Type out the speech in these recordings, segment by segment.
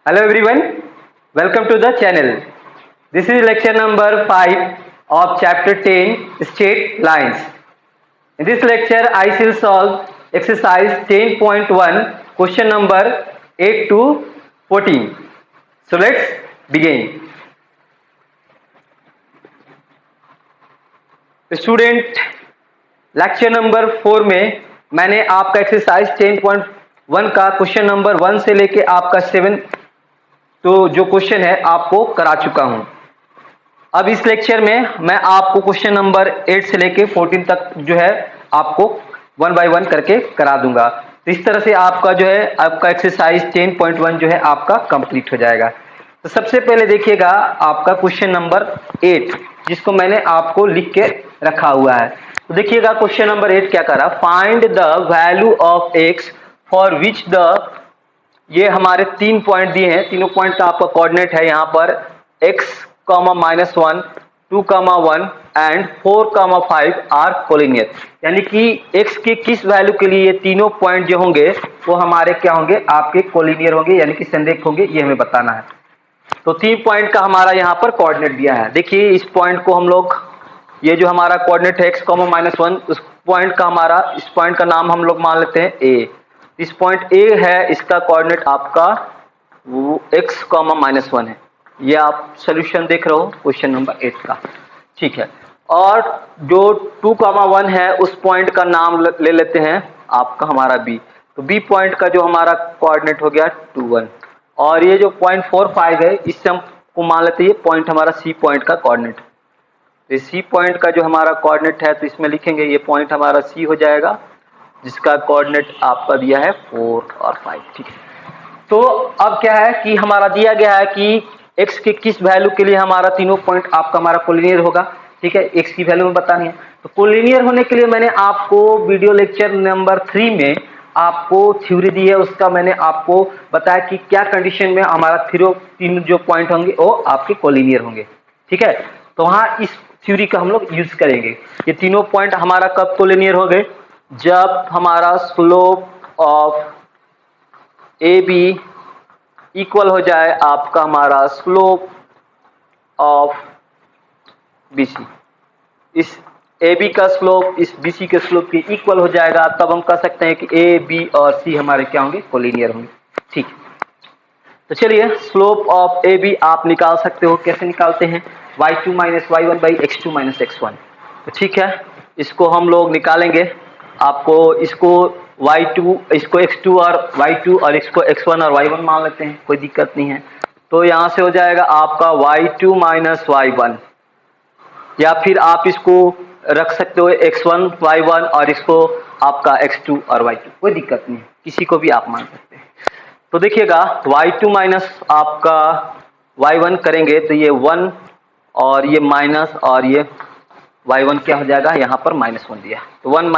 Hello everyone, welcome to the channel. This is lecture number 5 of chapter 10 Straight Lines. In this lecture I shall solve exercise 10.1 question number 8 to 14. So let's begin. Student lecture number 4 में मैंने आपका exercise 10.1 का question number 1 से लेके आपका 7 तो जो question है आपको करा चुका हूं। अब इस लेक्चर में मैं आपको क्वेश्चन नंबर 8 से लेके 14 तक जो है आपको 1 बाय 1 करके करा दूंगा। तो इस तरह से आपका जो है आपका एक्सरसाइज 10.1 जो है आपका कंप्लीट हो जाएगा। तो सबसे पहले देखिएगा आपका क्वेश्चन नंबर 8 जिसको मैंने आपको लिख के रखा हुआ है। तो देखिएगा क्वेश्चन नंबर 8 क्या कर रहा है, find the value of x for which the, ये हमारे 3 पॉइंट दिए हैं, तीनों पॉइंट का आपका कोऑर्डिनेट है यहाँ पर x, -1, 2, 1 एंड 4, 5 आर कोलिनियर। यानी कि x के किस वैल्यू के लिए ये तीनों पॉइंट जो होंगे वो हमारे क्या होंगे, आपके कोलिनियर होंगे यानी कि संरेख होंगे, ये हमें बताना है। तो 3 पॉइंट का हमारा यहाँ पर कोऑर्डिनेट दिया है। देखिए इस पॉइंट को हम लोग, ये जो हमारा कोऑर्डिनेट है x, -1, उस पॉइंट का हमारा, इस पॉइंट का नाम हम लोग मान लेते हैं a। इस पॉइंट a है, इसका कोऑर्डिनेट आपका x, -1 है। ये आप सॉल्यूशन देख रहे हो क्वेश्चन नंबर 8 का, ठीक है। और जो 2, 1 है उस पॉइंट का नाम ले लेते हैं आपका हमारा b। तो b पॉइंट का जो हमारा कोऑर्डिनेट हो गया 2, 1। और ये जो पॉइंट 4, 5 है इससे हमको मान लेते हैं ये पॉइंट हमारा c पॉइंट का कोऑर्डिनेट। तो सी पॉइंट का जो हमारा कोऑर्डिनेट है तो इसमें लिखेंगे ये पॉइंट हमारा सी हो जाएगा जिसका कोऑर्डिनेट आपका दिया है 4 और 5, ठीक है। तो अब क्या है कि हमारा दिया गया है कि x के किस वैल्यू के लिए हमारा तीनों पॉइंट आपका हमारा कोलिनियर होगा, ठीक है। x की वैल्यू में बतानी है। तो कोलिनियर होने के लिए मैंने आपको वीडियो लेक्चर नंबर 3 में आपको थ्योरी दी है, उसका मैंने आपको बताया कि क्या कंडीशन में हमारा तीन जो पॉइंट होंगे वो आपके कोलिनियर होंगे, ठीक है। तो वहां इस थ्योरी का हम लोग यूज करेंगे। ये तीनों पॉइंट हमारा कब कोलिनियर हो गए, जब हमारा slope of a b equal हो जाए आपका हमारा स्लोप ऑफ बी सी। इस ए बी का स्लोप इस बी सी के स्लोप के इक्वल हो जाएगा, तब हम कह सकते हैं कि ए बी और सी हमारे क्या होंगे, कोलिनियर होंगे, ठीक। तो चलिए स्लोप ऑफ ए बी आप निकाल सकते हो। कैसे निकालते हैं, y2 - y1 by x2 - x1। तो ठीक है, इसको हम लोग निकालेंगे। आपको इसको y2, इसको x2 और y2 और इसको x1 और y1 मान लेते हैं, कोई दिक्कत नहीं है। तो यहाँ से हो जाएगा आपका y2 - y1, या फिर आप इसको रख सकते हो x1 y1 और इसको आपका x2 और y2, कोई दिक्कत नहीं, किसी को भी आप मान सकते हैं। तो देखिएगा y2 माइनस आपका y1 करेंगे तो ये 1 और ये माइनस और ये y1 क्या हो जाएगा, यहाँ पर -1 दिया तो 1 -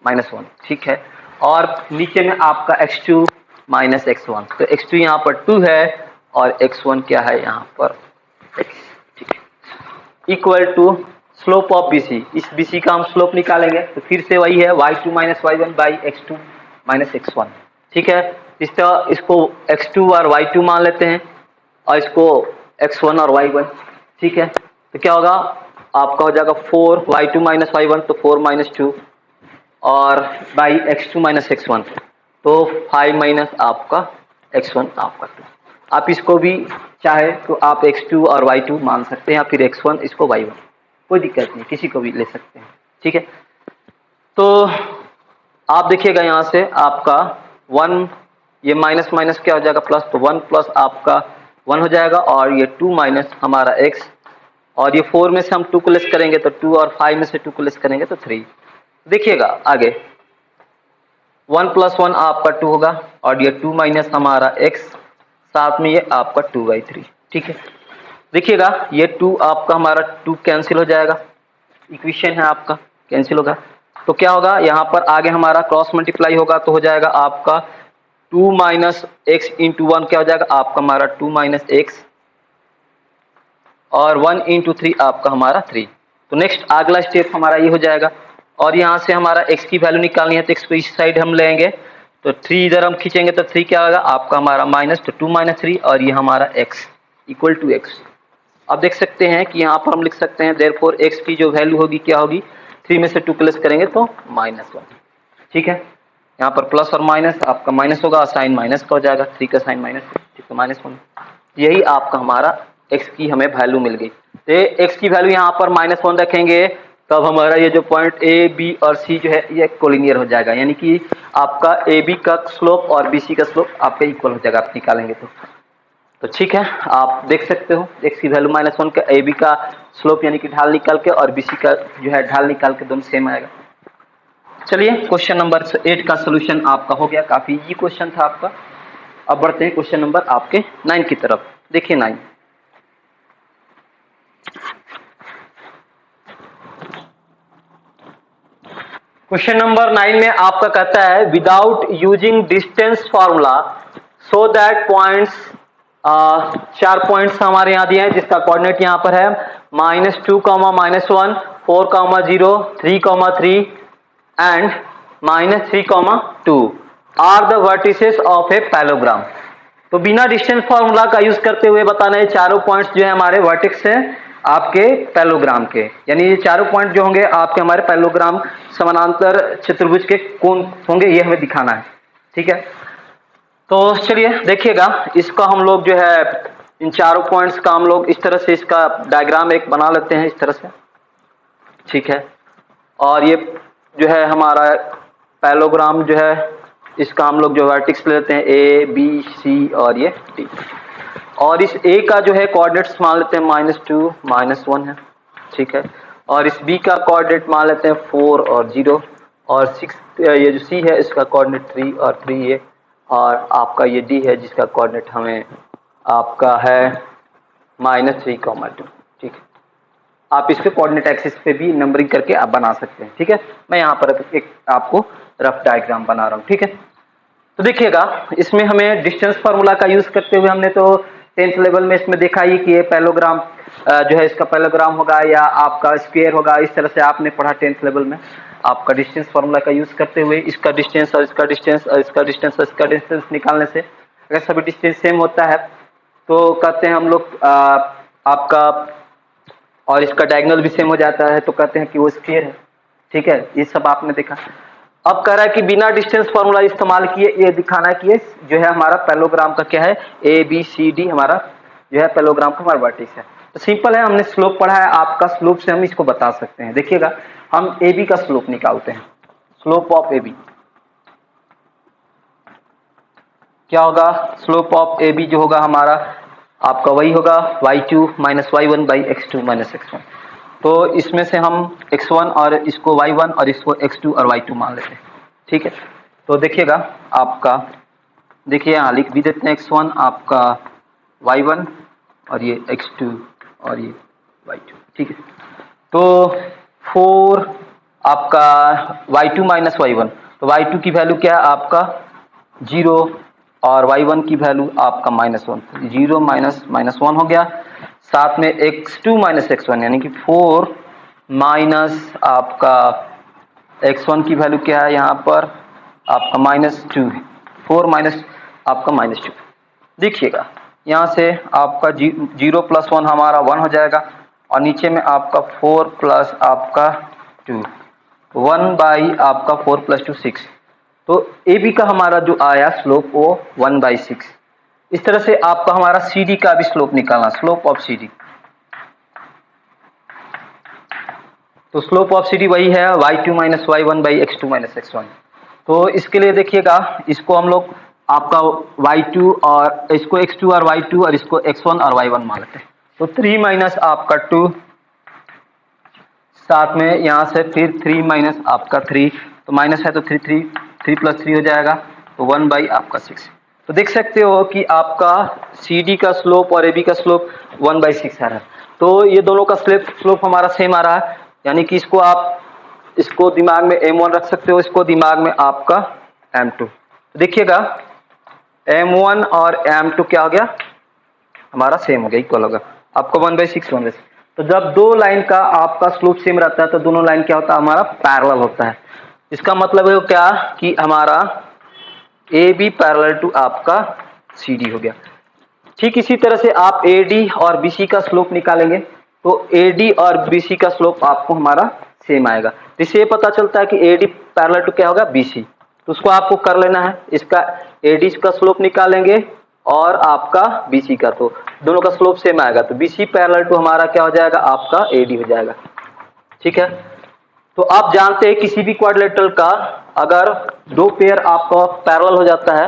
-1, ठीक है। और नीचे में आपका x2 - x1, तो x2 यहाँ पर 2 है और x1 क्या है यहाँ पर x, ठीक है। Equal to slope of BC, इस BC का हम स्लोप निकालेंगे तो फिर से वही है y2 - y1 by x2 - x1, ठीक है। इसको x2 और y2 मान लेते हैं और इसको x1 और y1, ठीक है। तो क्या होगा आपका हो जाएगा 4 y2 - y1 तो 4 - 2 और बाई x2 - x1 तो 5 - आपका x1 आपका 2। आप इसको भी चाहे तो आप x2 और y2 मान सकते हैं या फिर x1 इसको y1, कोई दिक्कत नहीं, किसी को भी ले सकते हैं, ठीक है। तो आप देखिएगा यहाँ से आपका 1, ये माइनस माइनस क्या हो जाएगा प्लस, तो 1 प्लस आपका 1 हो जाएगा और ये 2 माइनस हमारा x, और ये 4 में से हम 2 को लेस करेंगे तो 2 और 5 में से 2 को लेस करेंगे तो 3। देखिएगा आगे 1 + 1 आपका 2 होगा और ये 2 माइनस हमारा x, साथ में ये आपका 2/3, ठीक है। देखिएगा ये 2 आपका हमारा 2 कैंसिल हो जाएगा, इक्वेशन है आपका कैंसिल होगा। तो क्या होगा यहाँ पर आगे हमारा क्रॉस मल्टीप्लाई होगा तो हो जाएगा आपका 2 - x × 1 क्या हो जाएगा आपका हमारा 2 - x और 1 × 3 आपका हमारा 3। तो नेक्स्ट अगला स्टेप हमारा ये हो जाएगा और यहाँ से हमारा x की वैल्यू निकालनी है तो x को इस साइड हम लेंगे तो 3 इधर हम खींचेंगे तो 3 क्या होगा आपका हमारा माइनस, तो 2 माइनस 3 और ये हमारा x इक्वल टू x। अब देख सकते हैं कि यहाँ पर हम लिख सकते हैं देयरफॉर x की जो वैल्यू होगी क्या होगी, 3 में से 2 प्लस करेंगे तो -1। ठीक है, यहाँ पर प्लस और माइनस आपका माइनस होगा, साइन माइनस का हो जाएगा, 3 का साइन माइनस, ठीक है -1। यही आपका हमारा x की हमें वैल्यू मिल गई। तो x की वैल्यू यहाँ पर -1 रखेंगे तब हमारा ये जो पॉइंट ए बी और सी जो है ये कोलिनियर हो जाएगा, यानी कि आपका ए बी का स्लोप और बी सी का स्लोप आपका इक्वल हो जाएगा आप निकालेंगे तो ठीक है, आप देख सकते हो x की वैल्यू -1 का ए बी का स्लोप यानी कि ढाल निकाल के और बी सी का जो है ढाल निकाल के दोनों सेम आएगा। चलिए क्वेश्चन नंबर 8 का सोल्यूशन आपका हो गया, काफी इजी क्वेश्चन था आपका। अब बढ़ते हैं क्वेश्चन नंबर आपके 9 की तरफ। देखिए 9, क्वेश्चन नंबर 9 में आपका कहता है without using distance formula so that points, 4 points हमारे यहाँ दिए हैं जिसका कोऑर्डिनेट यहाँ पर है -2, -1, 4, 0, 3, 3 and -3, 2 are the vertices of a parallelogram. तो बिना डिस्टेंस फॉर्मूला का यूज करते हुए बताना है चारों पॉइंट्स जो है हमारे वर्टेक्स हैं आपके पैलोग्राम के, यानी ये चारों पॉइंट जो होंगे आपके हमारे पैलोग्राम समानांतर चतुर्भुज के कौन होंगे ये हमें दिखाना है। ठीक है, तो चलिए देखिएगा इसका हम लोग जो है इन चारों पॉइंट्स का हम लोग इस तरह से इसका डायग्राम एक बना लेते हैं इस तरह से। ठीक है, और ये जो है हमारा पैलोग्राम जो है इसका हम लोग जो वर्टेक्स लेते हैं ए बी सी और ये डी, और इस ए का जो है कोऑर्डिनेट्स मान लेते हैं -2, -1 है। ठीक है, और इस बी का कोऑर्डिनेट मान लेते हैं 4 और 0, और 6 ये जो सी है इसका कोऑर्डिनेट 3 और 3 ये, और आपका ये डी है जिसका कोऑर्डिनेट हमें आपका है -3, 2। ठीक है, आप इसके कोऑर्डिनेट एक्सिस पे भी नंबरिंग करके आप बना सकते हैं। ठीक है, मैं यहाँ पर एक आपको रफ डायग्राम बना रहा हूँ। ठीक है, तो देखिएगा इसमें हमें डिस्टेंस फार्मूला का यूज करते हुए हमने तो 10th लेवल में इसमें देखा ही कि ये पैलोग्राम जो है इसका पैलोग्राम होगा या आपका स्क्वायर होगा, इस तरह से आपने पढ़ा 10th लेवल में। आपका डिस्टेंस फार्मूला का यूज करते हुए इसका डिस्टेंस और इसका डिस्टेंस और इसका डिस्टेंस और इसका डिस्टेंस निकालने से अगर सभी डिस्टेंस सेम होता है तो कहते हैं हम लोग आपका, और इसका डायगोनल भी सेम हो जाता है तो कहते हैं कि वो स्क्वायर है। ठीक है, ये सब आपने देखा। अब कह रहा है कि बिना डिस्टेंस फार्मूला इस्तेमाल किए ये दिखाना है कि ये जो है हमारा पैलोग्राम का क्या है, ए बी सी डी हमारा जो है पैलोग्राम का हमारा वर्टेक्स है। तो सिंपल है, हमने स्लोप पढ़ा है, आपका स्लोप से हम इसको बता सकते हैं। देखिएगा हम ए बी का स्लोप निकालते हैं, स्लोप ऑफ ए बी क्या होगा, स्लोप ऑफ ए बी जो होगा हमारा आपका वही होगा y2 - y1 / x2 - x1। तो इसमें से हम x1 और इसको y1 और इसको x2 और y2 मान लेते हैं। ठीक है, तो देखिएगा आपका, देखिए यहाँ लिख भी देते हैं x1 आपका y1 और ये x2 और ये y2। ठीक है, तो 4 आपका y2 - y1, तो y2 की वैल्यू क्या है आपका 0 और y1 की वैल्यू आपका -1, 0 -1 हो गया। साथ में x2 - x1 यानी कि 4 माइनस आपका x1 की वैल्यू क्या है यहाँ पर आपका -2 है, 4 माइनस आपका -2। देखिएगा यहाँ से आपका 0 + 1 हमारा 1 हो जाएगा, और नीचे में आपका 4 प्लस आपका 2, 1 बाई आपका 4 + 2 6। तो ए बी का हमारा जो आया स्लोप वो 1/6। इस तरह से आपका हमारा सी डी का भी स्लोप निकालना, स्लोप ऑफ सी डी। तो स्लोप ऑफ सी डी वही है y2 - y1 / x2 - x1। तो इसके लिए देखिएगा इसको हम लोग आपका y2 और इसको x2 और y2 और इसको x1 और y1 मान लेते हैं। तो 3 माइनस आपका 2, साथ में यहाँ से फिर 3 माइनस आपका 3, तो माइनस है तो 3 + 3 हो जाएगा, तो 1 / आपका 6। तो देख सकते हो कि आपका सी डी का स्लोप और ए बी का स्लोप 1/6 आ रहा है। तो ये दोनों का स्लोप हमारा सेम आ रहा है, यानी कि इसको आप इसको दिमाग में m1 रख सकते हो, इसको दिमाग में आपका m2। तो देखिएगा m1 और m2 क्या हो गया हमारा सेम हो गया, इक्वल होगा आपका 1/6 1/6। तो जब दो लाइन का आपका स्लोप सेम रहता है तो दोनों लाइन क्या होता है हमारा पैरेलल होता है। इसका मतलब है क्या कि हमारा ए बी पैरेलल टू आपका सी डी हो गया। ठीक इसी तरह से आप ए डी और बी सी का स्लोप निकालेंगे तो ए डी और बी सी का स्लोप आपको हमारा सेम आएगा। तो इससे ये पता चलता है कि ए डी पैरेलल टू क्या होगा, बी सी। तो उसको आपको कर लेना है, इसका ए डी का स्लोप निकालेंगे और आपका बी सी का, तो दोनों का स्लोप सेम आएगा। तो बी सी पैरेलल टू हमारा क्या हो जाएगा, आपका ए डी हो जाएगा। ठीक है, तो आप जानते हैं किसी भी क्वाड्रिलेटरल का अगर दो पेयर आपका पैरेलल हो जाता है,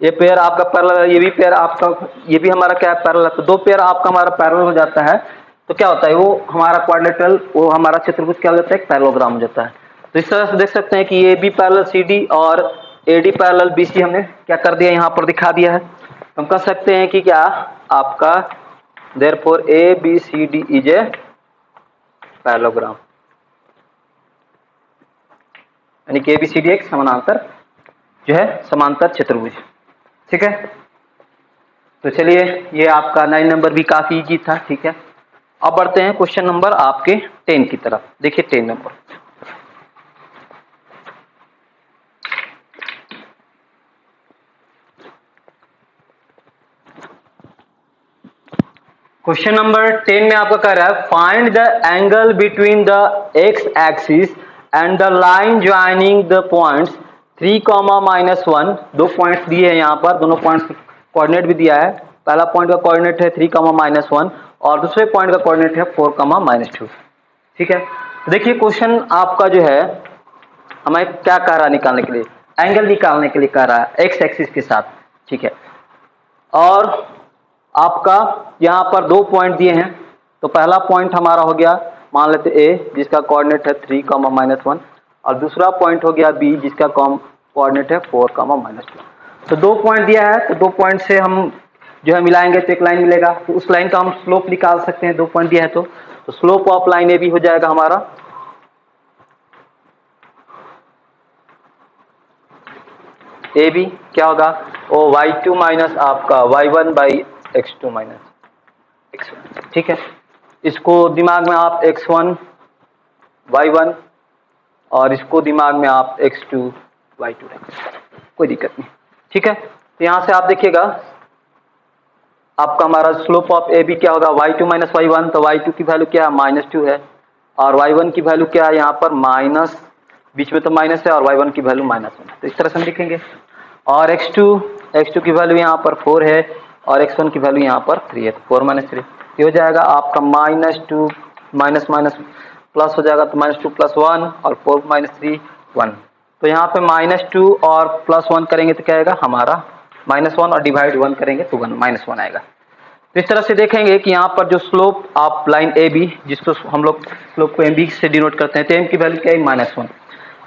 ये पेयर आपका पैरेलल है, ये भी पेयर आपका, ये भी हमारा क्या है, पैरेलल है, तो दो पेयर आपका हमारा पैरेलल हो जाता है तो क्या होता है, वो हमारा क्वाड्रिलेटरल, वो हमारा चतुर्भुज क्या हो जाता है, एक पैरेललोग्राम हो जाता है। तो इस तरह से देख सकते हैं कि A B parallel C D और A D parallel B C हमने क्या कर दिया, यहाँ पर दिखा दिया है। हम कह सकते हैं कि क्या आपका therefore a b c d is a parallelogram, यानी कि ए बी सी डी एक समानांतर जो है समांतर चतुर्भुज। ठीक है, तो चलिए ये आपका 9 नंबर भी काफी इजी था। ठीक है, अब बढ़ते हैं क्वेश्चन नंबर आपके 10 की तरफ। देखिए 10 नंबर, क्वेश्चन नंबर 10 में आपका कह रहा है find the angle between the x axis and the line joining the points 3, -1। दो पॉइंट्स दिए हैं यहाँ पर, दोनों पॉइंट्स कोऑर्डिनेट भी दिया है। पहला पॉइंट का कोऑर्डिनेट है 3, -1 और दूसरे पॉइंट का कोऑर्डिनेट है 4, -2। ठीक है, देखिए क्वेश्चन आपका जो है हमें क्या कह रहा है निकालने के लिए, एंगल निकालने के लिए कह रहा है एक्स एक्सिस के साथ। ठीक है, और आपका यहाँ पर दो पॉइंट दिए हैं, तो पहला पॉइंट हमारा हो गया मान लेते ए जिसका कोऑर्डिनेट है 3, -1 और दूसरा पॉइंट हो गया बी जिसका कोऑर्डिनेट है 4, -2। तो दो पॉइंट दिया है, तो दो पॉइंट से हम जो है मिलाएंगे तो एक लाइन मिलेगा, तो उस लाइन का हम स्लोप निकाल सकते हैं। दो पॉइंट दिया है तो slope of line a b हो जाएगा हमारा ए बी क्या होगा, ओ y2 माइनस आपका y1 by x2 minus x1। ठीक है, इसको दिमाग में आप x1 y1 और इसको दिमाग में आप x2 y2 रखें, कोई दिक्कत नहीं। ठीक है, तो यहां से आप देखिएगा आपका हमारा स्लोप ऑफ ए बी क्या होगा, y2 माइनस y1, तो y2 की वैल्यू क्या है, -2 है और y1 की वैल्यू क्या है, यहाँ पर माइनस, बीच में तो माइनस है और y1 की वैल्यू -1। तो इस तरह से हम लिखेंगे। और x2 की वैल्यू यहाँ पर 4 है और x1 की वैल्यू यहाँ पर 3 है, तो 4 - 3 ये हो जाएगा आपका -2 माइनस माइनस प्लस हो जाएगा, तो -2 + 1 और 4 - 3 1। तो यहाँ पे -2 और +1 करेंगे तो क्या आएगा हमारा -1 और डिवाइड 1 करेंगे तो -1 आएगा। तो इस तरह से देखेंगे कि यहाँ पर जो स्लोप आप लाइन ए बी, जिसको हम लोग स्लोप को एम बी से डिनोट करते हैं, तो एम की वैल्यू क्या है, -1।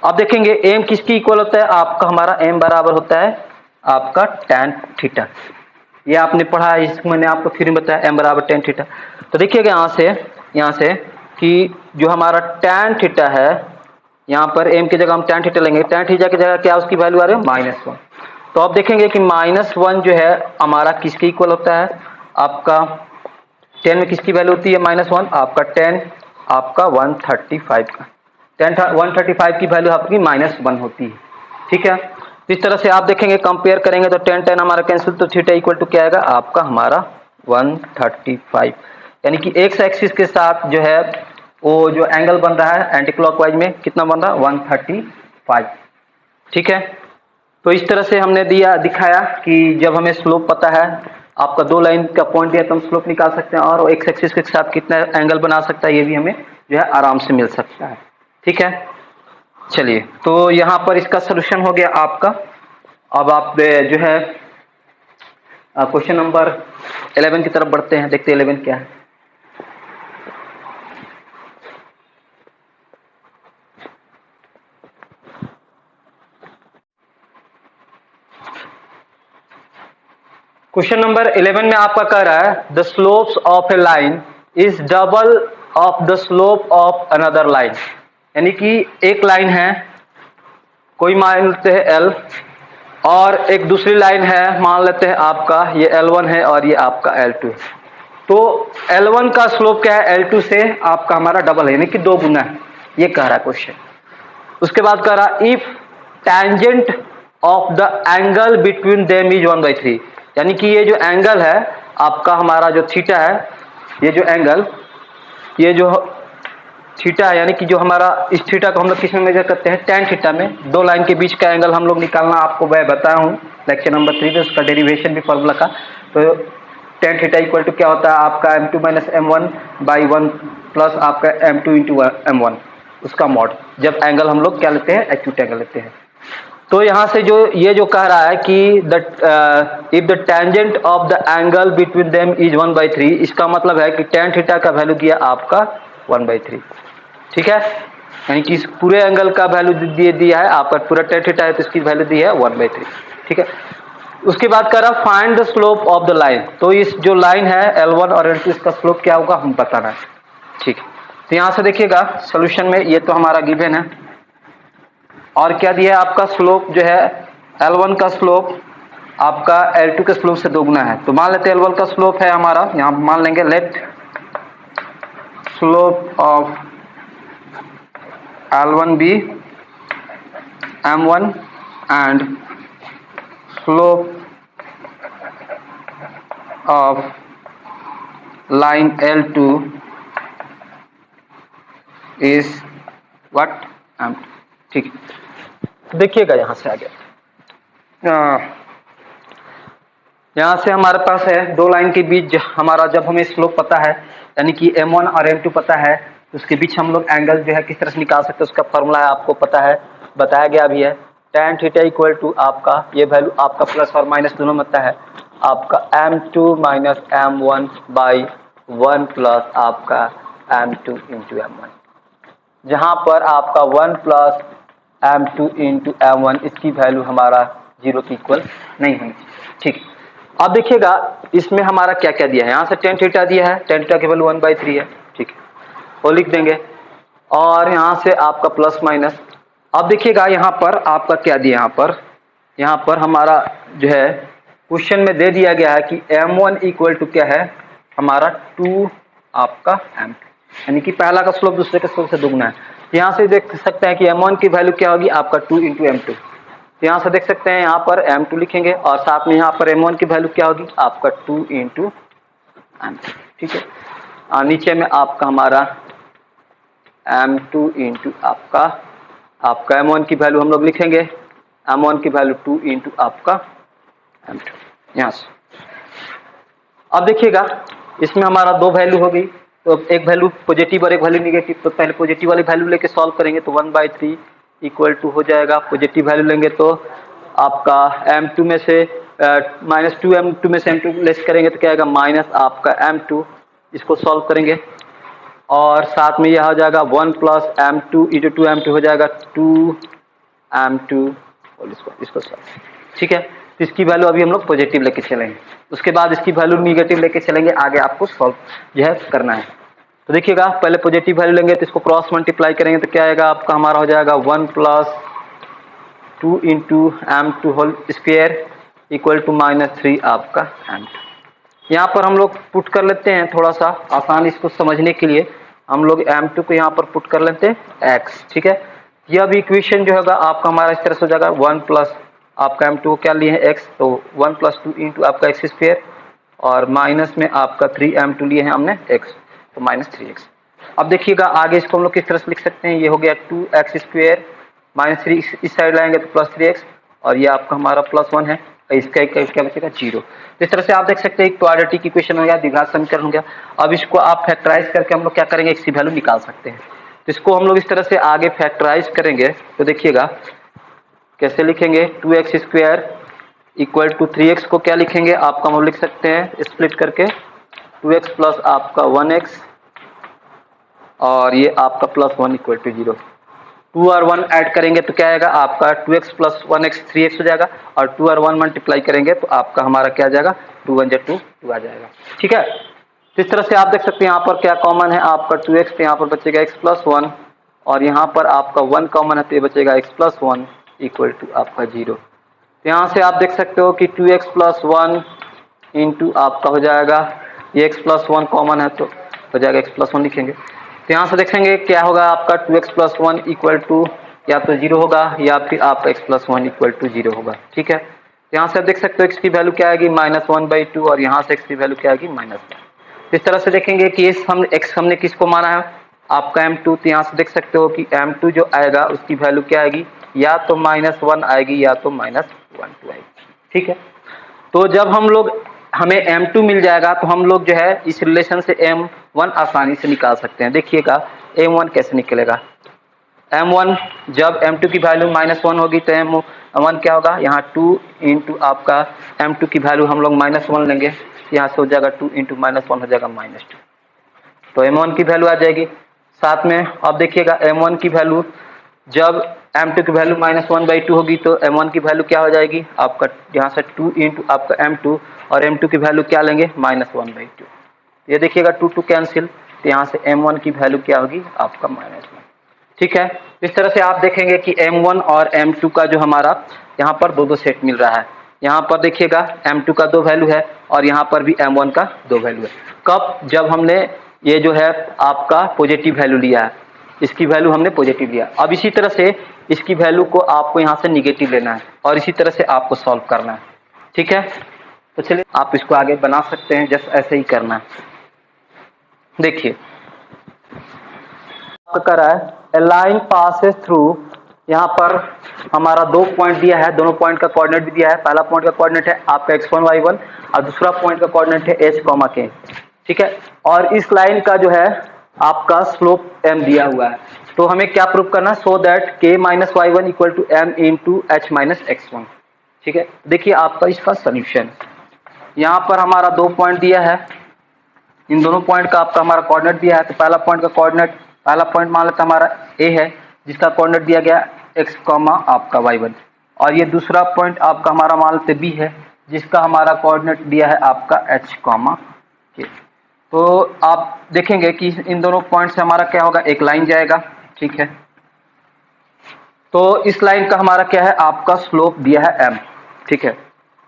अब देखेंगे एम किसकी इक्वल होता है, आपका हमारा एम बराबर होता है आपका tan थीटा। ये आपने पढ़ा है, इसको मैंने आपको फिर बताया, एम बराबर tan थीटा। तो देखिएगा यहाँ से कि जो हमारा tan थीटा है, यहाँ पर एम की जगह हम tan थीटा लेंगे, tan थीटा की जगह क्या उसकी वैल्यू आ रही है -1। तो अब देखेंगे कि -1 जो है हमारा किसके इक्वल होता है, आपका 10 में किसकी वैल्यू होती है -1, आपका 10 आपका 135 का, 135 की वैल्यू आपकी -1 होती है। ठीक है, तो इस तरह से आप देखेंगे कंपेयर करेंगे तो 10 हमारा कैंसिल, तो थीटा इक्वल टू क्या आएगा आपका हमारा 135, यानी कि एक्स एक्सिस के साथ जो है वो जो एंगल बन रहा है एंटी क्लॉकवाइज में कितना बन रहा है 135। ठीक है, तो इस तरह से हमने दिखाया कि जब हमें स्लोप पता है, आपका दो लाइन का पॉइंट दिया तो हम स्लोप निकाल सकते हैं और एक्स एक्सिस के साथ कितना एंगल बना सकता है ये भी हमें जो है आराम से मिल सकता है। ठीक है, चलिए तो यहाँ पर इसका सलूशन हो गया आपका। अब आप जो है क्वेश्चन नंबर 11 की तरफ बढ़ते हैं, देखते हैं 11 क्या है। क्वेश्चन नंबर 11 में आपका कह रहा है the slopes of A line is double of the slope of another line, यानी कि एक लाइन है, कोई मान लेते हैं L और एक दूसरी लाइन है, मान लेते हैं आपका ये L1 है और ये आपका L2 है। तो L1 का स्लोप क्या है, L2 से आपका हमारा डबल है, यानी कि 2 गुना है, ये कह रहा है क्वेश्चन। उसके बाद कह रहा if tangent of the angle between them is 1/3, यानी कि ये जो एंगल है आपका हमारा जो थीटा है, ये जो एंगल, ये जो थीटा है, यानी कि जो हमारा इस थीटा को हम लोग किस में मेजर करते हैं, tan थीटा में। दो लाइन के बीच का एंगल हम लोग निकालना आपको मैं बताया हूँ लेक्चर नंबर 3 में, उसका डेरिवेशन भी फॉर्मूला का। तो tan थीटा इक्वल टू क्या होता है आपका m2 माइनस m1/1 प्लस आपका m2 इंटू m1, उसका मॉड, जब एंगल हम लोग क्या लेते हैं, एक्यूट एंगल लेते हैं। तो यहाँ से जो ये जो कह रहा है कि if the tangent of the angle between them is 1/3, इसका मतलब है कि tan थीटा का वैल्यू दिया आपका 1/3, ठीक है। यानी कि इस पूरे एंगल का वैल्यू दिया है आपका, पूरा tan थीटा है तो इसकी वैल्यू दी है 1/3, ठीक है। उसके बाद कह रहा find the slope of the line, तो इस जो लाइन है L1 और L2 इसका स्लोप क्या होगा हम बताना है, ठीक है। तो यहाँ से देखिएगा सोल्यूशन में, ये तो हमारा गिवन है, और क्या दिया है आपका स्लोप जो है L1 का स्लोप आपका L2 के स्लोप से दोगुना है। तो मान लेते हैं L1 का स्लोप है हमारा, यहाँ मान लेंगे let slope of L1 be m1 and slope of line L2 is what m, ठीक है। देखिएगा यहाँ से आगे, यहाँ से हमारे पास है दो लाइन के बीच हमारा, जब हमें स्लोप पता है यानी कि m1 और m2 पता है, उसके बीच हम लोग एंगल जो है किस तरह से निकाल सकते हैं, उसका फॉर्मूला है आपको पता है, बताया गया भी है। tan थीटा इक्वल टू आपका ये वैल्यू आपका प्लस और माइनस दोनों में है आपका m2 माइनस m1/1 प्लस आपका m2 इंटू m1, जहाँ पर आपका 1 प्लस m2 इंटू m1 इसकी वैल्यू हमारा 0 के इक्वल नहीं होनी, ठीक है। अब देखिएगा इसमें हमारा क्या क्या दिया है, यहाँ से tan थीटा दिया है, tan थीटा की वैल्यू 1/3 है, ठीक है, वो लिख देंगे, और यहाँ से आपका प्लस माइनस। अब देखिएगा यहाँ पर आपका क्या दिया, यहाँ पर हमारा जो है क्वेश्चन में दे दिया गया है कि m1 इक्वल टू क्या है हमारा 2 आपका m2, यानी कि पहला का स्लोप दूसरे के स्लोप से दुगना है। यहाँ से देख सकते हैं कि m1 की वैल्यू क्या होगी आपका 2 इंटू m2, तो यहाँ से देख सकते हैं यहाँ पर m2 लिखेंगे, और साथ में यहाँ पर m1 की वैल्यू क्या होगी आपका 2 इंटू m2, ठीक है। और नीचे में आपका हमारा m2 इंटू आपका m1 की वैल्यू हम लोग लिखेंगे, m1 की वैल्यू 2 इंटू आपका m2, यहाँ से। अब देखिएगा इसमें हमारा दो वैल्यू होगी, तो एक वैल्यू पॉजिटिव और एक वैल्यू निगेटिव, तो पहले पॉजिटिव वाली वैल्यू लेके सॉल्व करेंगे, तो 1/3 इक्वल टू हो जाएगा, पॉजिटिव वैल्यू लेंगे तो आपका m2 में से -2 m2 में से m2 लेस करेंगे तो क्या आएगा माइनस आपका m2, इसको सॉल्व करेंगे, और साथ में यह हो जाएगा 1 प्लस m2 इंटू 2m2 हो जाएगा 2m2, और इसको सॉल्व, ठीक है। तो इसकी वैल्यू अभी हम लोग पॉजिटिव लेके चलेंगे, उसके बाद इसकी वैल्यू निगेटिव लेके चलेंगे, आगे आपको सॉल्व जो है करना है। तो देखिएगा पहले पॉजिटिव वैल्यू लेंगे तो इसको क्रॉस मल्टीप्लाई करेंगे तो क्या आएगा आपका हमारा हो जाएगा 1 plus 2 into m2 whole square equal to -3 आपका m2। यहाँ पर हम लोग पुट कर लेते हैं, थोड़ा सा आसान इसको समझने के लिए हम लोग m2 को यहाँ पर पुट कर लेते हैं x, ठीक है। यह भी इक्वेशन जो होगा आपका हमारा इस तरह से हो जाएगा 1 प्लस आपका m2 को क्या लिए हैं x, तो 1 प्लस 2 इंटू आपका x स्क्वायर, और माइनस में आपका 3m2 लिए हैं हमने x, तो -3x। अब देखिएगा आगे इसको हम लोग किस तरह से लिख सकते हैं, ये हो गया 2x स्क्वायर -3 इस साइड लाएंगे तो +3x, और ये आपका हमारा +1 है, इसका क्या बचेगा 0। तो इस तरह से आप देख सकते हैं एक क्वाड्रेटिक इक्वेशन हो गया, द्विघात समीकरण हो गया। अब इसको आप फैक्टराइज करके हम लोग क्या करेंगे, इसकी वैल्यू निकाल सकते हैं। तो इसको हम लोग इस तरह से आगे फैक्टराइज करेंगे, तो देखिएगा कैसे लिखेंगे, 2x square equal to 3x को क्या लिखेंगे आपका हम लिख सकते हैं स्प्लिट करके 2x प्लस आपका 1x, और ये आपका +1 इक्वल टू 0। 2 और 1 ऐड करेंगे तो क्या आएगा आपका 2x प्लस 1x 3x हो जाएगा, और 2 और 1 मल्टीप्लाई करेंगे तो आपका हमारा क्या आ जाएगा 2 1 2 2 आ जाएगा, ठीक है। तो इस तरह से आप देख सकते हैं यहाँ पर क्या कॉमन है आपका 2x, तो यहाँ पर बचेगा x प्लस 1, और यहाँ पर आपका 1 कॉमन है तो ये बचेगा x प्लस 1 इक्वल टू आपका 0। तो यहाँ से आप देख सकते हो कि 2x प्लस 1 इंटू आपका हो जाएगा, ये x प्लस 1 कॉमन है तो हो जाएगा x प्लस 1 लिखेंगे। तो यहाँ से देखेंगे क्या होगा आपका 2x प्लस 1 इक्वल टू या तो 0 होगा या फिर आपका x प्लस 1 इक्वल टू 0 होगा। ठीक है, यहाँ से आप देख सकते हो x की वैल्यू क्या आएगी -1/2 और यहाँ से x की वैल्यू क्या आएगी -1। इस तरह से देखेंगे कि x हमने किसको माना है आपका m2, तो यहाँ से देख सकते हो कि m2 जो आएगा उसकी वैल्यू क्या आएगी, या तो -1 आएगी या तो -12 आएगी। ठीक है, तो जब हमें m2 मिल जाएगा तो हम लोग जो है इस रिलेशन से m1 आसानी से निकाल सकते हैं। देखिएगा m1 कैसे निकलेगा, m1 जब m2 की वैल्यू -1 होगी तो m1 क्या होगा, यहाँ 2 इंटू आपका m2 की वैल्यू हम लोग -1 लेंगे, यहाँ से हो जाएगा 2 इंटू -1 हो जाएगा -2, तो m1 की वैल्यू आ जाएगी। साथ में अब देखिएगा m1 की वैल्यू जब m2 की वैल्यू -1/2 होगी तो m1 की वैल्यू क्या हो जाएगी आपका, यहाँ से 2 इंटू आपका m2 और m2 की वैल्यू क्या लेंगे -1/2, ये देखिएगा 2 कैंसिल, तो यहाँ से m1 की वैल्यू क्या होगी आपका -1। ठीक है, इस तरह से आप देखेंगे कि m1 और m2 का जो हमारा यहाँ पर दो सेट मिल रहा है। यहाँ पर देखिएगा m2 का 2 वैल्यू है और यहाँ पर भी m1 का 2 वैल्यू है। कब, जब हमने ये जो है आपका पॉजिटिव वैल्यू लिया है, इसकी वैल्यू हमने पॉजिटिव लिया। अब इसी तरह से इसकी वैल्यू को आपको यहाँ से निगेटिव लेना है और इसी तरह से आपको सॉल्व करना है। ठीक है, तो चलिए आप इसको आगे बना सकते हैं, जस्ट ऐसे ही करना है। देखिए कर रहा है ए लाइन पासेस थ्रू, यहाँ पर हमारा 2 पॉइंट दिया है, दोनों पॉइंट का कोऑर्डिनेट भी दिया है। पहला पॉइंट का कोऑर्डिनेट है आपका x1 y1 और दूसरा पॉइंट का कोऑर्डिनेट है h, k। ठीक है, और इस लाइन का जो है आपका स्लोप m दिया हुआ है, तो हमें क्या प्रूव करना है, so that k minus y1 equal to m into h minus x1। ठीक है, देखिए आपका इसका सोल्यूशन, यहाँ पर हमारा 2 पॉइंट दिया है, इन दोनों पॉइंट का आपका हमारा कोऑर्डिनेट दिया है। तो पहला पॉइंट का कोऑर्डिनेट, पहला पॉइंट मान लेते हमारा a है जिसका कोऑर्डिनेट दिया गया x, आपका y1, और ये दूसरा पॉइंट आपका हमारा मान लेते b है जिसका हमारा कोऑर्डिनेट दिया है आपका h, k। तो आप देखेंगे कि इन दोनों पॉइंट से हमारा क्या होगा, एक लाइन जाएगा। ठीक है, तो इस लाइन का हमारा क्या है आपका स्लोप दिया है m। ठीक है,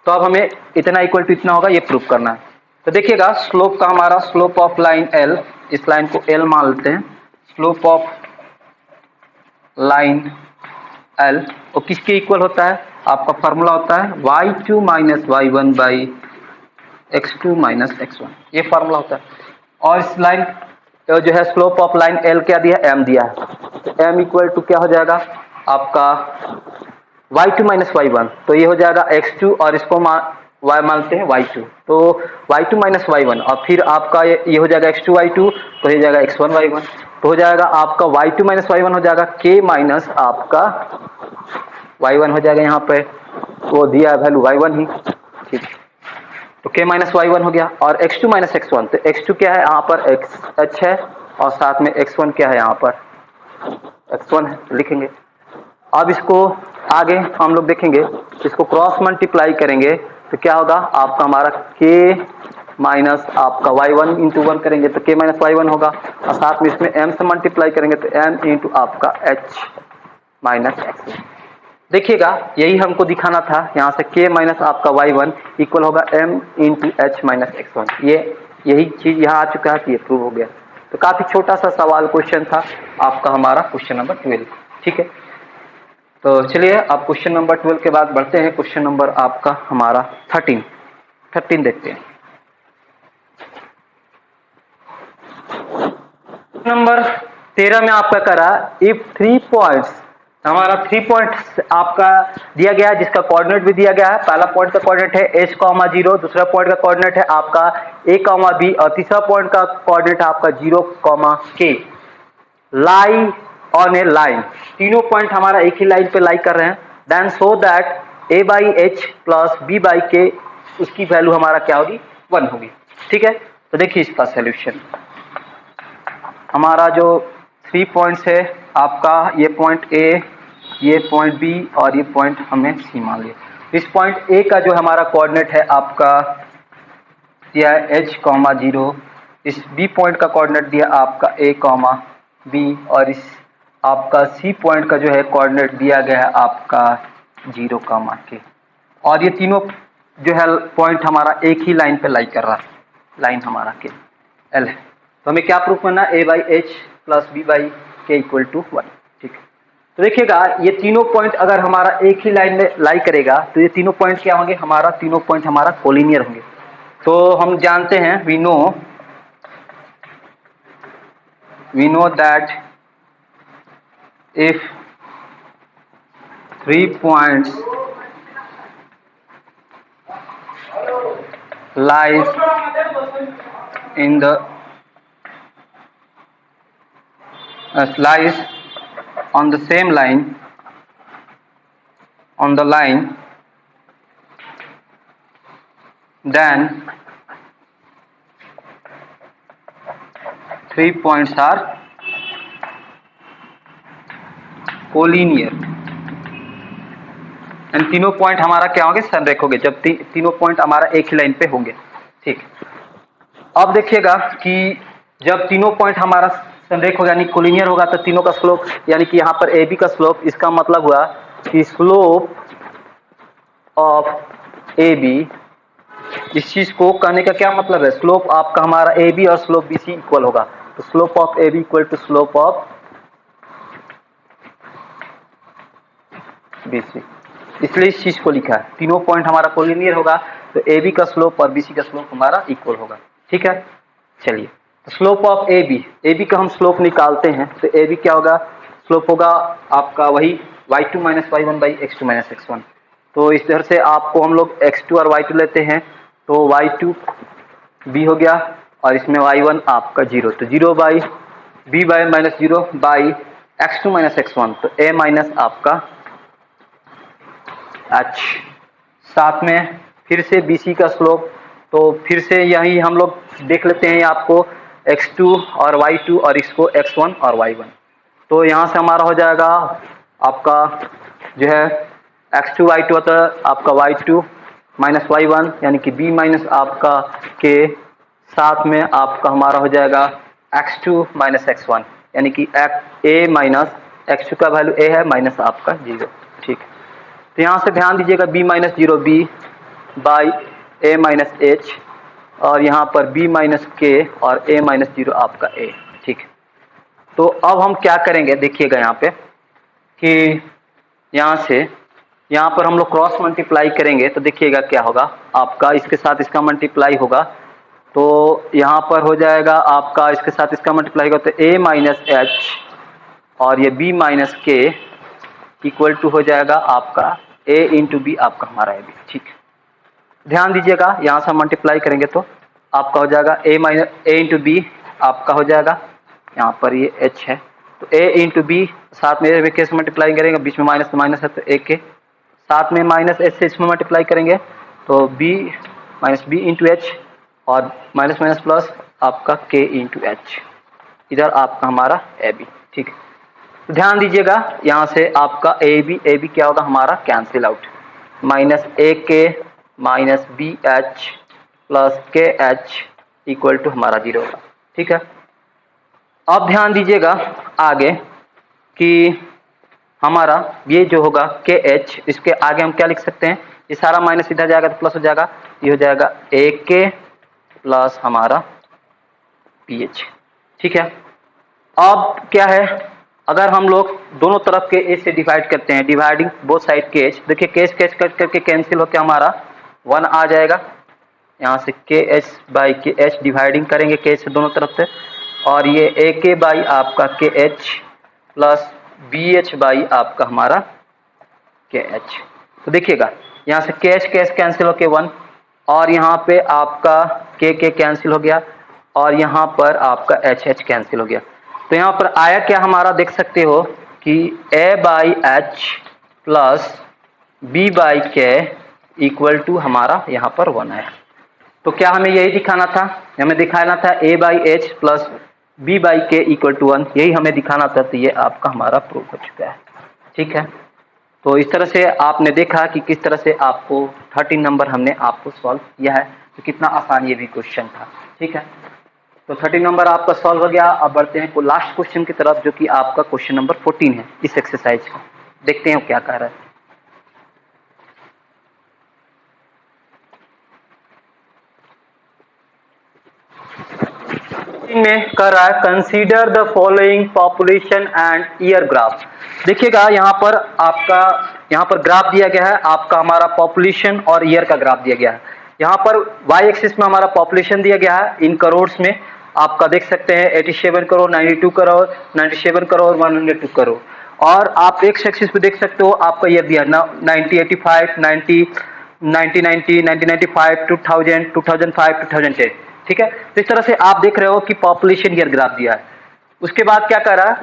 तो अब हमें इतना इक्वल टू इतना होगा ये प्रूफ करना है। तो देखिएगा स्लोप का हमारा, स्लोप ऑफ लाइन l, इस लाइन को l मान लेते हैं, स्लोप ऑफ लाइन l और किसके इक्वल होता है, आपका फॉर्मूला होता है y2 minus y1 by x2 minus x1, ये फॉर्मूला होता है। और इस लाइन जो है स्लोप ऑफ लाइन l क्या दिया है, m दिया है, तो m इक्वल टू क्या हो जाएगा आपका y2 माइनस y1, तो ये हो जाएगा x2 और इसको y मानते हैं y2, तो y2 माइनस y1 और फिर आपका ये हो जाएगा x2 y2, तो ये जाएगा x1 y1, तो हो जाएगा आपका y2 माइनस y1 हो जाएगा k माइनस आपका y1 हो जाएगा, यहाँ पे वो दिया है वैल्यू y1 ही। ठीक, तो k माइनस y1 हो गया, और x2 माइनस x1, तो x2 क्या है यहाँ पर h है और साथ में x1 क्या है यहाँ पर x1 है, लिखेंगे। अब इसको आगे हम लोग देखेंगे, इसको क्रॉस मल्टीप्लाई करेंगे तो क्या होगा आपका हमारा k माइनस आपका y1 इंटू 1 करेंगे तो k माइनस y1 होगा, और साथ में इसमें m से मल्टीप्लाई करेंगे तो m इंटू आपका h माइनस x1। देखिएगा यही हमको दिखाना था, यहाँ से k माइनस आपका y1 इक्वल होगा m into h minus x1, यही चीज यहाँ आ चुका है, ये प्रूव हो गया। तो काफी छोटा सा सवाल क्वेश्चन था आपका हमारा क्वेश्चन नंबर 12। ठीक है, तो चलिए अब क्वेश्चन नंबर 12 के बाद बढ़ते हैं क्वेश्चन नंबर आपका हमारा 13 देखते हैं। नंबर 13 में आपका करा इफ 3 पॉइंट्स, हमारा 3 पॉइंट्स आपका दिया गया है जिसका कोऑर्डिनेट भी दिया गया है। पहला पॉइंट का कोऑर्डिनेट है h, 0, दूसरा पॉइंट का कोऑर्डिनेट है आपका a, b और तीसरा पॉइंट का कोऑर्डिनेट है आपका 0, k। Lie on a line, तीनों पॉइंट हमारा एक ही लाइन पे लाई कर रहे हैं। Then so that a by h plus b by k, उसकी वैल्यू हमारा क्या होगी 1 होगी। ठीक है, तो देखिए इसका सोल्यूशन, हमारा जो 3 पॉइंट्स है आपका, ये पॉइंट a, ये पॉइंट b और ये पॉइंट हमने c मान लिया। इस पॉइंट a का जो हमारा कोऑर्डिनेट है आपका दिया है h, 0, इस b पॉइंट का कोऑर्डिनेट दिया आपका a, b और इस आपका c पॉइंट का जो है कोऑर्डिनेट दिया गया है आपका 0, k। और ये तीनों जो है पॉइंट हमारा एक ही लाइन पे लाई कर रहा है, लाइन हमारा के l है। तो हमें क्या प्रूफ करना है, a by h plus b by k equal to 1। ठीक है, तो देखिएगा ये तीनों पॉइंट अगर हमारा एक ही लाइन में लाई करेगा तो ये तीनों पॉइंट क्या होंगे, हमारा तीनों पॉइंट हमारा कोलिनियर होंगे। तो हम जानते हैं, we know that if 3 points lies in the lies on the same line on the line, then 3 points are collinear. And तीनों पॉइंट हमारा क्या होंगे, संरेख होंगे, जब तीनों पॉइंट हमारा एक ही लाइन पे होंगे। ठीक, अब देखिएगा कि जब तीनों पॉइंट हमारा संरेख होगा यानी कोलिनियर होगा तो तीनों का स्लोप यानी कि यहाँ पर ए बी का स्लोप, इसका मतलब हुआ कि स्लोप ऑफ ए बी, इस चीज को कहने का क्या मतलब है, स्लोप आपका हमारा ए बी और स्लोप बी सी इक्वल होगा। तो slope of a b equal to slope of b c, इसलिए इस चीज को लिखा है। तीनों पॉइंट हमारा कोलिनियर होगा तो ए बी का स्लोप और बी सी का स्लोप हमारा इक्वल होगा। ठीक है, चलिए स्लोप ऑफ ए बी का हम स्लोप निकालते हैं। तो ए बी क्या होगा, स्लोप होगा आपका वही y2 minus y one by x two minus x one. तो इस तरह से आपको हम लोग x2 और y2 लेते हैं तो y2 b हो गया और इसमें y1 आपका 0, तो 0 by b by minus 0 by x2 minus x1, तो a माइनस आपका h। साथ में फिर से BC का स्लोप, तो फिर से यही हम लोग देख लेते हैं आपको x2 और y2 और इसको x1 और y1। तो यहाँ से हमारा हो जाएगा आपका जो है x2 y2 होता है आपका y2 माइनस y1 यानी कि b माइनस आपका k, साथ में आपका हमारा हो जाएगा x2 माइनस x1 यानी कि a माइनस x2 का वैल्यू a है माइनस आपका 0। ठीक, तो यहाँ से ध्यान दीजिएगा b minus 0 b by a minus h और यहाँ पर b माइनस k और a माइनस 0 आपका a। ठीक, तो अब हम क्या करेंगे देखिएगा यहाँ पे कि यहाँ से यहाँ पर हम लोग क्रॉस मल्टीप्लाई करेंगे तो देखिएगा क्या होगा, आपका इसके साथ इसका मल्टीप्लाई होगा तो यहाँ पर हो जाएगा आपका इसके साथ इसका मल्टीप्लाई होगा तो a माइनस h और ये b minus k equal to हो जाएगा आपका a इंटू बी, आपका हमारा है b। ठीक, ध्यान दीजिएगा यहाँ से हम मल्टीप्लाई करेंगे तो आपका हो जाएगा a minus a into b, आपका हो जाएगा यहाँ पर ये h है तो a इंटू बी, साथ में के से मल्टीप्लाई करेंगे, बीच में माइनस तो माइनस है तो a के, साथ में माइनस h से इसमें मल्टीप्लाई करेंगे तो b minus b into h और माइनस माइनस प्लस आपका k इंटू एच, इधर आपका हमारा ए बी। ठीक, ध्यान दीजिएगा यहाँ से आपका ए बी क्या होगा हमारा कैंसिल आउट, माइनस ए के माइनस बी एच प्लस के एच इक्वल टू हमारा 0 होगा। ठीक है, अब ध्यान दीजिएगा आगे कि हमारा ये जो होगा के एच, इसके आगे हम क्या लिख सकते हैं, ये सारा माइनस इधर जाएगा तो प्लस हो जाएगा, ये हो जाएगा ए के प्लस हमारा पी एच। ठीक है, अब क्या है, अगर हम लोग दोनों तरफ के एच से डिवाइड करते हैं, डिवाइडिंग बोथ साइड के एच, देखिए के एच कट करके कैंसिल होकर हमारा 1 आ जाएगा, यहाँ से के एच बाई के एच डिवाइडिंग करेंगे के एच से दोनों तरफ से, और ये ए के बाई आपका k h plus b h by आपका हमारा के एच। तो देखिएगा यहाँ से के एच कैंसिल होके 1 और यहाँ पे आपका के कैंसिल हो गया और यहाँ पर आपका एच कैंसिल हो गया। तो यहाँ पर आया क्या हमारा देख सकते हो कि a by h plus b by k equal to हमारा यहाँ पर 1 है। तो क्या हमें यही दिखाना था, हमें दिखाना था a by h plus b by k equal to 1, यही हमें दिखाना था। तो ये आपका हमारा प्रूफ हो चुका है। ठीक है, तो इस तरह से आपने देखा कि किस तरह से आपको 13 नंबर हमने आपको सॉल्व किया है, तो कितना आसान ये भी क्वेश्चन था। ठीक है, तो 13 नंबर आपका सॉल्व हो गया। अब बढ़ते हैं लास्ट क्वेश्चन की तरफ जो कि आपका क्वेश्चन नंबर 14 है इस एक्सरसाइज का। देखते हैं वो क्या कह रहा है। में कर रहा है consider the following population and year graph. देखिएगा यहाँ पर ग्राफ दिया गया है, आपका हमारा पॉपुलेशन और ईयर का ग्राफ दिया गया है। यहाँ पर वाई एक्सिस में हमारा पॉपुलेशन दिया गया है इन करोड़ में, आपका देख सकते हैं 87 करोड़, 92 करोड़, 97 करोड़, 102 करोड़। और आप एक्स एक्सिस पे देख सकते हो आपका ईयर दिया 90, 85, 90, 1990, 1995, 2000, 2005, 2010। ठीक है, तो इस तरह से आप देख रहे हो कि पॉपुलेशन ईयर ग्राफ दिया है। उसके बाद क्या कर रहा है,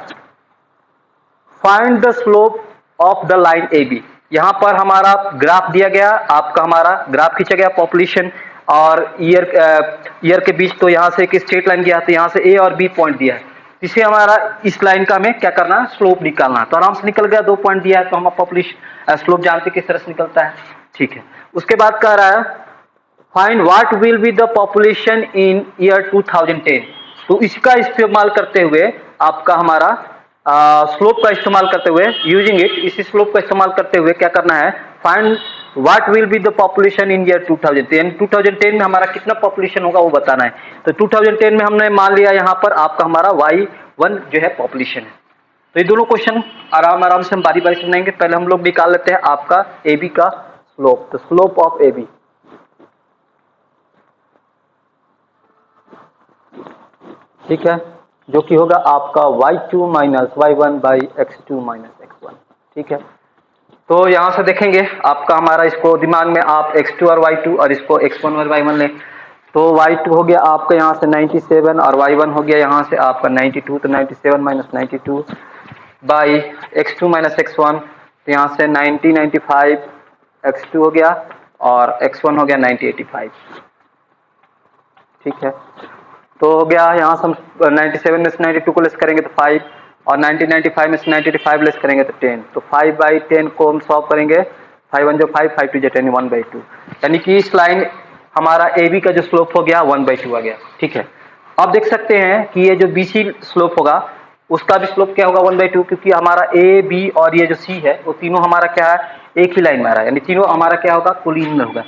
find the slope of the line a b. यहां पर हमारा ग्राफ दिया गया, आपका हमारा ग्राफ खींचा गया पॉपुलेशन और ईयर के बीच, तो यहां से एक स्ट्रेट लाइन गया, तो यहां से ए और बी पॉइंट दिया है, इसे हमारा इस लाइन का हमें क्या करना है, स्लोप निकालना है। तो आराम से निकल गया, 2 पॉइंट दिया है, तो हम पॉपुलेशन स्लोप जानते किस तरह से निकलता है। ठीक है, उसके बाद कह रहा है find what will be the population in year 2010। तो इसका इस्तेमाल करते हुए आपका हमारा स्लोप का इस्तेमाल करते हुए, यूजिंग इट, इसी स्लोप का इस्तेमाल करते हुए क्या करना है, find what will be the population in year 2010। 2010 में हमारा कितना पॉपुलेशन होगा वो बताना है। तो 2010 में हमने मान लिया यहाँ पर आपका हमारा y1 जो है पॉपुलेशन है। तो ये दोनों क्वेश्चन आराम से हम बारी बारी से बनाएंगे। पहले हम लोग निकाल लेते हैं आपका ए बी का स्लोप। तो स्लोप ऑफ ए बी, ठीक है, जो कि होगा आपका y2 minus y1 by x2 minus x1। ठीक है, तो यहां से देखेंगे आपका हमारा, इसको दिमाग में आप x2 और y2 और इसको x1 और y1 ले। तो y2 हो गया आपका यहाँ से 97 और y1 हो गया यहाँ से आपका 92। तो 97 minus 92 by x2 minus x1, तो यहाँ से 90, 95 x2 हो गया और x1 हो गया 90, 85। ठीक है, तो हो गया यहाँ से हम 97 में से 92 को लेस करेंगे तो 5 और 95 में से 95 लेस करेंगे तो 10। तो 5/10 को हम सॉल्व करेंगे, 5 1 जो 5, 5 2 जो 10, 1/2। यानी कि इस लाइन हमारा ए बी का जो स्लोप हो गया 1/2 आ गया। ठीक है, अब देख सकते हैं कि ये जो बी सी स्लोप होगा उसका भी स्लोप क्या होगा 1/2, क्योंकि हमारा ए बी और ये जो सी है वो तीनों हमारा क्या है, एक ही लाइन में आ रहा है, यानी तीनों हमारा क्या होगा, कोलिनियर होगा।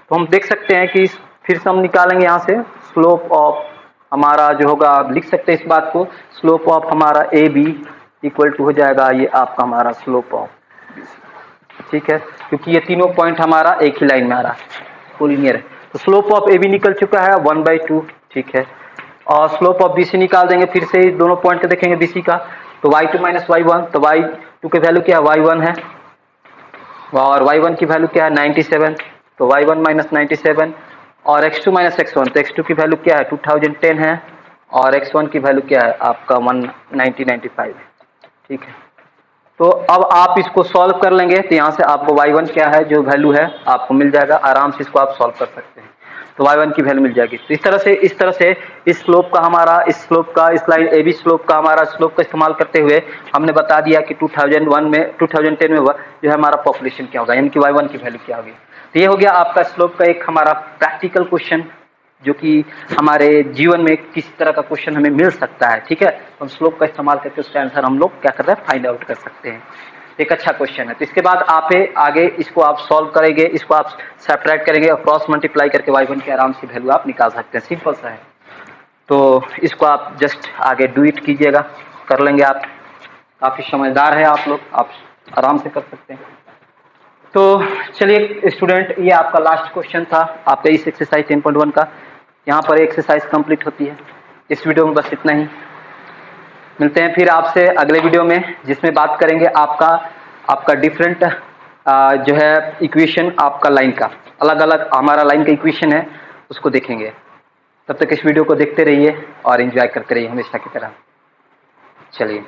तो हम देख सकते हैं कि फिर से हम निकालेंगे यहाँ से स्लोप ऑफ हमारा जो होगा, आप लिख सकते हैं इस बात को, स्लोप ऑफ हमारा ए बी इक्वल टू हो जाएगा ये आपका हमारा स्लोप ऑफ। ठीक है, क्योंकि ये तीनों पॉइंट हमारा एक ही लाइन में आ रहा है, कोलिनियर है। तो स्लोप ऑफ ए बी निकल चुका है 1/2। ठीक है, और स्लोप ऑफ बी सी निकाल देंगे, फिर से दोनों पॉइंट को देखेंगे बी सी का। तो y2 माइनस y1, तो y2 की वैल्यू क्या है, y1 है, और y1 की वैल्यू क्या है 97। तो y1 माइनस 97 और x2 माइनस x1, तो x2 की वैल्यू क्या है 2010 है और x1 की वैल्यू क्या है आपका 190-95। ठीक है, तो अब आप इसको सॉल्व कर लेंगे, तो यहाँ से आपको y1 क्या है जो वैल्यू है आपको मिल जाएगा, आराम से इसको आप सॉल्व कर सकते हैं। तो y1 की वैल्यू मिल जाएगी। तो इस तरह से इस स्लोप का हमारा, इस लाइन ए बी स्लोप का हमारा स्लोप का इस्तेमाल करते हुए हमने बता दिया कि 2010 में जो है हमारा पॉपुलेशन क्या होगा, यानी कि y1 की वैल्यू क्या होगी। तो ये हो गया आपका स्लोप का एक हमारा प्रैक्टिकल क्वेश्चन, जो कि हमारे जीवन में किसी तरह का क्वेश्चन हमें मिल सकता है। ठीक है, तो हम स्लोप का इस्तेमाल करके उसका आंसर हम लोग क्या कर रहे हैं, फाइंड आउट कर सकते हैं। एक अच्छा क्वेश्चन है। तो इसके बाद आप आगे इसको आप सॉल्व करेंगे, इसको आप सब्ट्रैक्ट करेंगे और क्रॉस मल्टीप्लाई करके y1 की आराम से वैल्यू आप निकाल सकते हैं, सिंपल सा है। तो इसको आप जस्ट आगे डू इट कीजिएगा, कर लेंगे आप, काफी समझदार है आप लोग, आप आराम से कर सकते हैं। तो चलिए स्टूडेंट, ये आपका लास्ट क्वेश्चन था आपका इस एक्सरसाइज 10.1 का। यहाँ पर एक्सरसाइज कंप्लीट होती है। इस वीडियो में बस इतना ही, मिलते हैं फिर आपसे अगले वीडियो में, जिसमें बात करेंगे आपका डिफरेंट जो है इक्वेशन, आपका लाइन का अलग अलग हमारा लाइन का इक्वेशन है, उसको देखेंगे। तब तक इस वीडियो को देखते रहिए और एंजॉय करते रहिए हमेशा की तरह। चलिए।